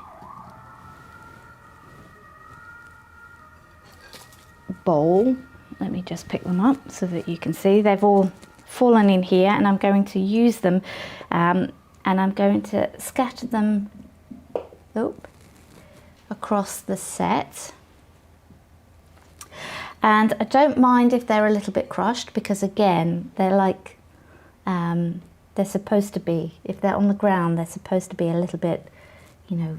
[SPEAKER 1] bowl. Let me just pick them up so that you can see they've all fallen in here, and I'm going to use them and I'm going to scatter them across the set. And I don't mind if they're a little bit crushed, because again, they're like they're supposed to be, if they're on the ground, they're supposed to be a little bit, you know,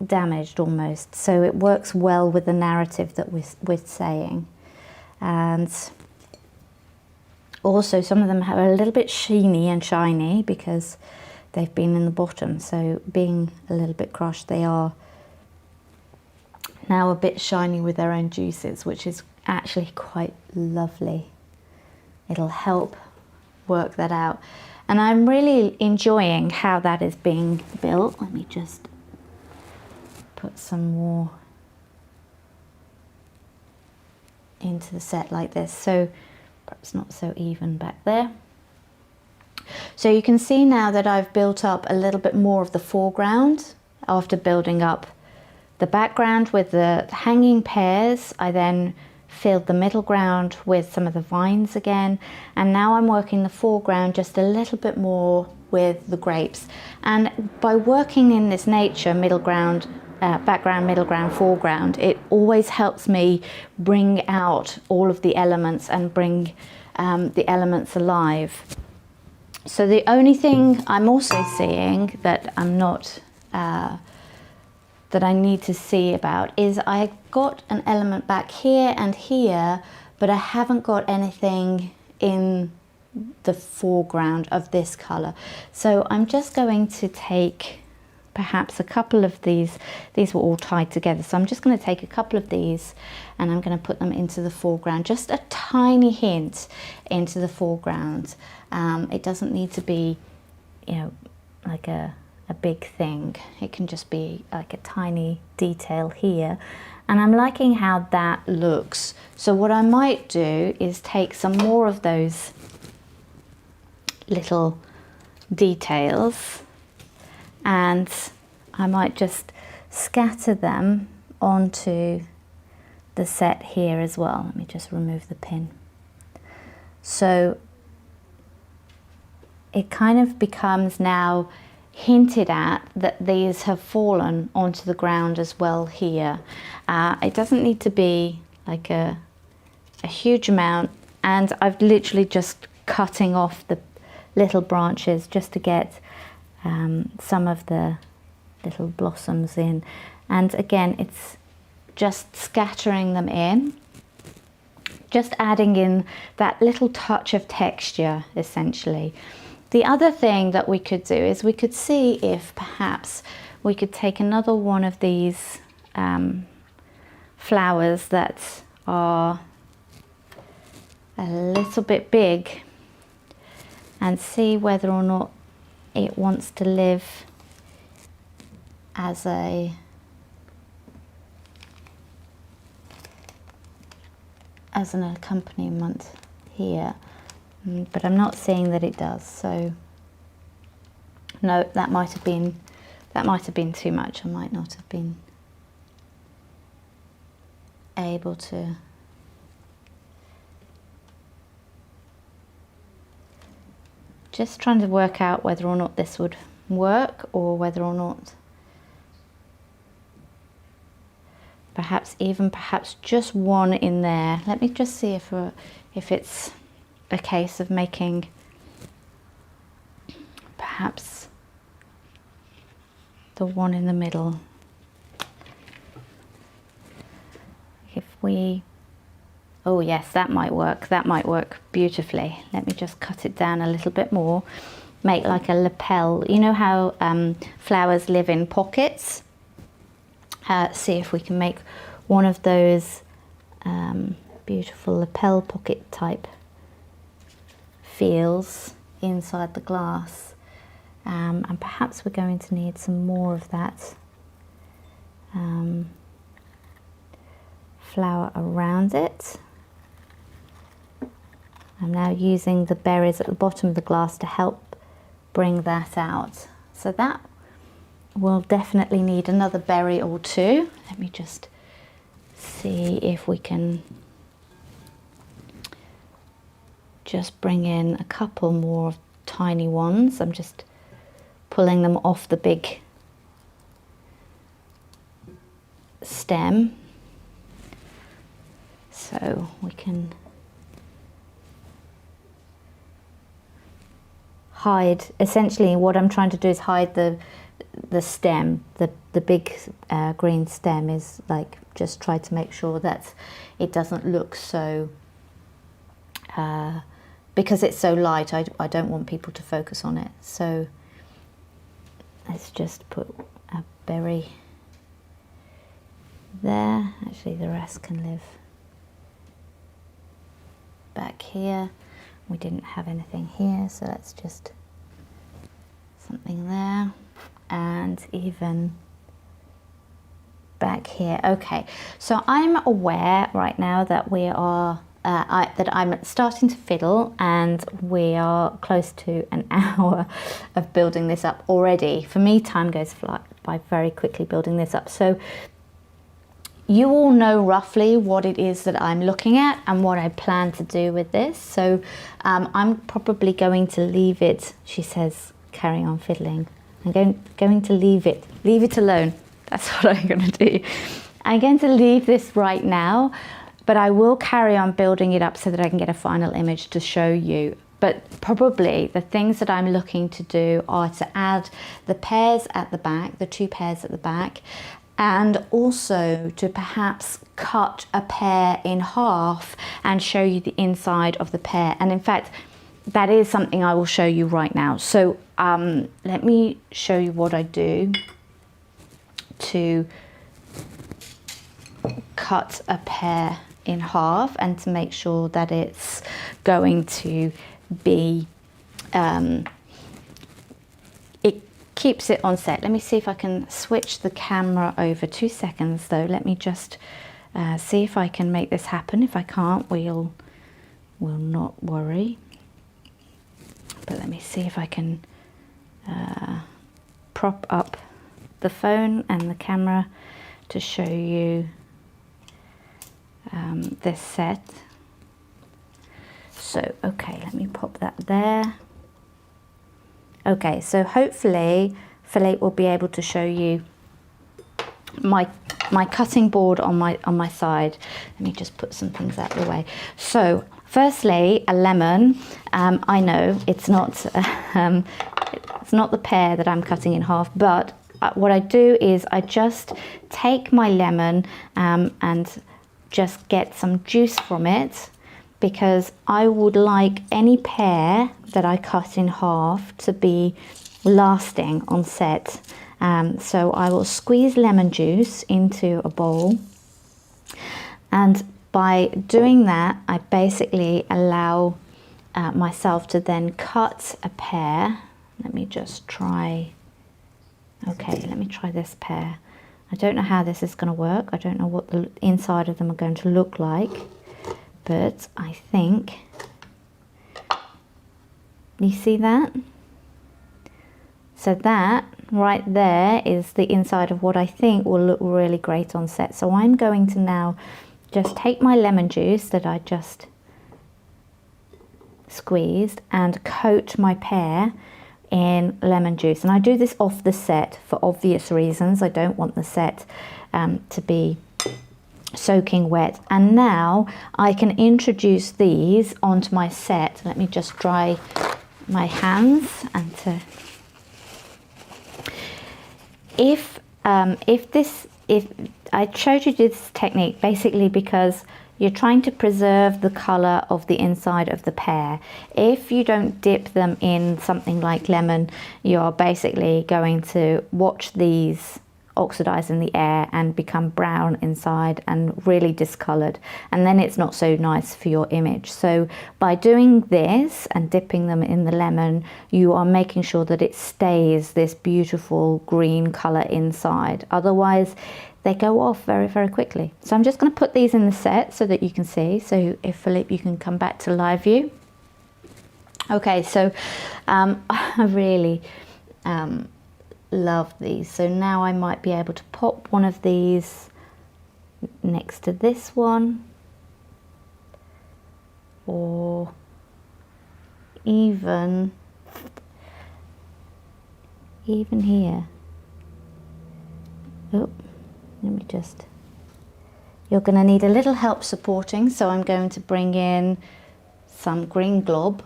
[SPEAKER 1] damaged almost. So it works well with the narrative that we're saying. And also some of them have a little bit sheeny and shiny because they've been in the bottom. So being a little bit crushed, they are now a bit shiny with their own juices, which is actually quite lovely. It'll help work that out. And I'm really enjoying how that is being built. Let me just put some more into the set like this. So perhaps not so even back there. So you can see now that I've built up a little bit more of the foreground after building up the background with the hanging pears. I then filled the middle ground with some of the vines again, and now I'm working the foreground just a little bit more with the grapes. And by working in this nature, middle ground, background, middle ground, foreground, it always helps me bring out all of the elements and bring the elements alive. So the only thing I'm also seeing that I'm not, that I need to see about is I got an element back here and here, but I haven't got anything in the foreground of this color. So I'm just going to take perhaps a couple of these were all tied together, so I'm just going to take a couple of these and I'm going to put them into the foreground, just a tiny hint into the foreground. It doesn't need to be, you know, like a big thing. It can just be like a tiny detail here, and I'm liking how that looks. So what I might do is take some more of those little details and I might just scatter them onto the set here as well. Let me just remove the pin. So it kind of becomes now hinted at that these have fallen onto the ground as well here. It doesn't need to be like a huge amount, and I've literally just cutting off the little branches just to get some of the little blossoms in. And again, it's just scattering them in, just adding in that little touch of texture essentially. The other thing that we could do is we could see if perhaps we could take another one of these flowers that are a little bit big and see whether or not it wants to live as an accompaniment here, but I'm not seeing that it does. So no, that might have been too much. I might not have been able to. Just trying to work out whether or not this would work, or whether or not perhaps just one in there. Let me just see if it's a case of making perhaps the one in the middle. If we, oh yes, that might work. That might work beautifully. Let me just cut it down a little bit more. Make like a lapel. You know how flowers live in pockets? See if we can make one of those beautiful lapel pocket type feels inside the glass. And perhaps we're going to need some more of that flower around it. I'm now using the berries at the bottom of the glass to help bring that out. So that will definitely need another berry or two. Let me just see if we can just bring in a couple more tiny ones. I'm just pulling them off the big stem, so we can hide. Essentially what I'm trying to do is hide the stem. The big green stem is like, just try to make sure that it doesn't look so because it's so light, I don't want people to focus on it. So let's just put a berry there. Actually, the rest can live back here. We didn't have anything here, so let's just something there, and even back here. Okay, so I'm aware right now that we are that I'm starting to fiddle, and we are close to an hour of building this up already. For me, time goes by very quickly building this up. So you all know roughly what it is that I'm looking at and what I plan to do with this. So I'm probably going to leave it, she says, carry on fiddling. I'm going to leave it alone. That's what I'm going to do. I'm going to leave this right now, but I will carry on building it up so that I can get a final image to show you. But probably the things that I'm looking to do are to add the pears at the back, the 2 pears at the back, and also to perhaps cut a pear in half and show you the inside of the pear. And in fact, that is something I will show you right now. So let me show you what I do to cut a pear in half and to make sure that it's going to be, it keeps it on set. Let me see if I can switch the camera over. 2 seconds though. Let me just see if I can make this happen. If I can't, we'll not worry. But let me see if I can prop up the phone and the camera to show you this set. So, okay, let me pop that there. Okay, so hopefully Philippe will be able to show you my cutting board on my side. Let me just put some things out of the way. So, firstly, a lemon. I know it's not the pear that I'm cutting in half, but what I do is I just take my lemon and just get some juice from it, because I would like any pear that I cut in half to be lasting on set. So I will squeeze lemon juice into a bowl, and by doing that I basically allow myself to then cut a pear. Let me just try, okay, let me try this pear. I don't know how this is going to work. I don't know what the inside of them are going to look like, but I think, you see that? So that right there is the inside of what I think will look really great on set. So I'm going to now just take my lemon juice that I just squeezed and coat my pear in lemon juice. And I do this off the set for obvious reasons. I don't want the set to be soaking wet. And now I can introduce these onto my set. Let me just dry my hands and to, if I showed you this technique basically because you're trying to preserve the color of the inside of the pear. If you don't dip them in something like lemon, you're basically going to watch these oxidize in the air and become brown inside and really discolored, and then it's not so nice for your image. So by doing this and dipping them in the lemon, you are making sure that it stays this beautiful green color inside. Otherwise they go off very, very quickly. So I'm just going to put these in the set so that you can see. So if Philippe, you can come back to live view. Okay, so I really love these. So now I might be able to pop one of these next to this one, or even here. Oh, let me just, you're going to need a little help supporting, so I'm going to bring in some green glob.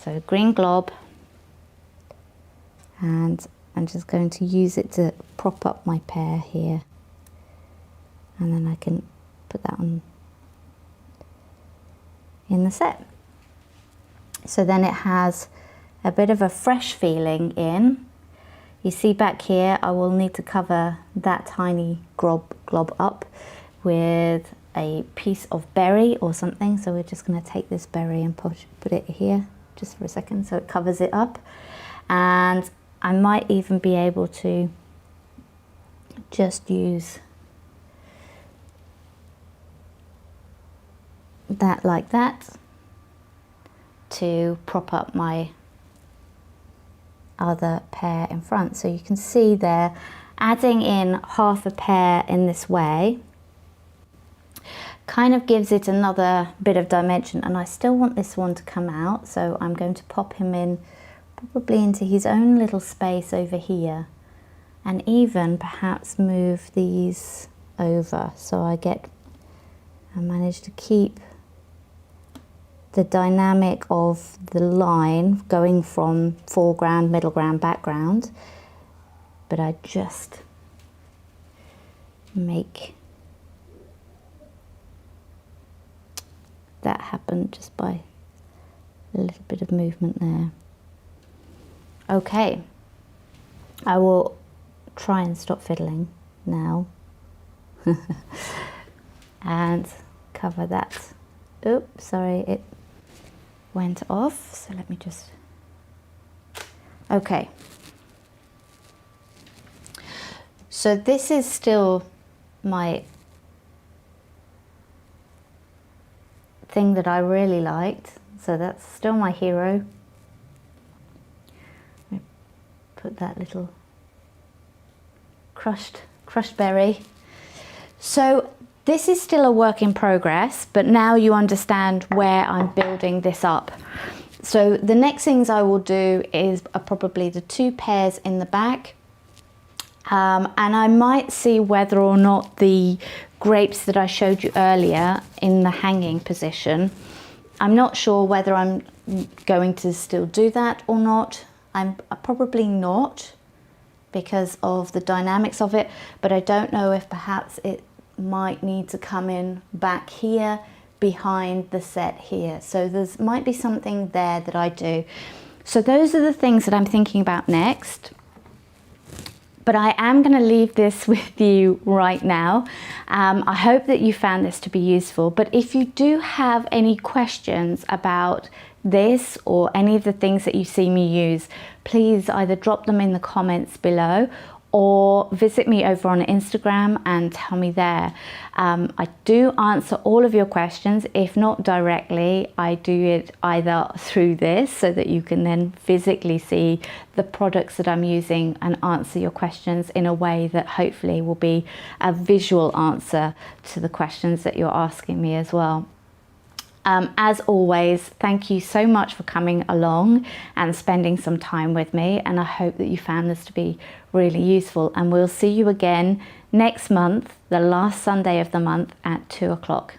[SPEAKER 1] So green glob, and I'm just going to use it to prop up my pear here, and then I can put that on in the set. So then it has a bit of a fresh feeling in. You see back here, I will need to cover that tiny glob up with a piece of berry or something. So we're just going to take this berry and put it here just for a second so it covers it up. And I might even be able to just use that like that to prop up my other pear in front. So you can see there, adding in half a pear in this way kind of gives it another bit of dimension, and I still want this one to come out, so I'm going to pop him in probably into his own little space over here, and even perhaps move these over so I manage to keep the dynamic of the line going from foreground, middle ground, background, but I just make that happen just by a little bit of movement there. Okay, I will try and stop fiddling now and cover that. Oops, sorry, it went off, so let me just, okay. So this is still my thing that I really liked, so that's still my hero. Put that little crushed berry. So this is still a work in progress, but now you understand where I'm building this up. So the next things I will do are probably the 2 pairs in the back, and I might see whether or not the grapes that I showed you earlier in the hanging position, I'm not sure whether I'm going to still do that or not. I'm probably not, because of the dynamics of it, but I don't know if perhaps it might need to come in back here behind the set here. So there's might be something there that I do. So those are the things that I'm thinking about next. But I am going to leave this with you right now. I hope that you found this to be useful. But if you do have any questions about this or any of the things that you see me use, please either drop them in the comments below or visit me over on Instagram and tell me there. I do answer all of your questions. If not directly, I do it either through this so that you can then physically see the products that I'm using and answer your questions in a way that hopefully will be a visual answer to the questions that you're asking me as well. As always, thank you so much for coming along and spending some time with me, and I hope that you found this to be really useful, and we'll see you again next month, the last Sunday of the month at 2 o'clock.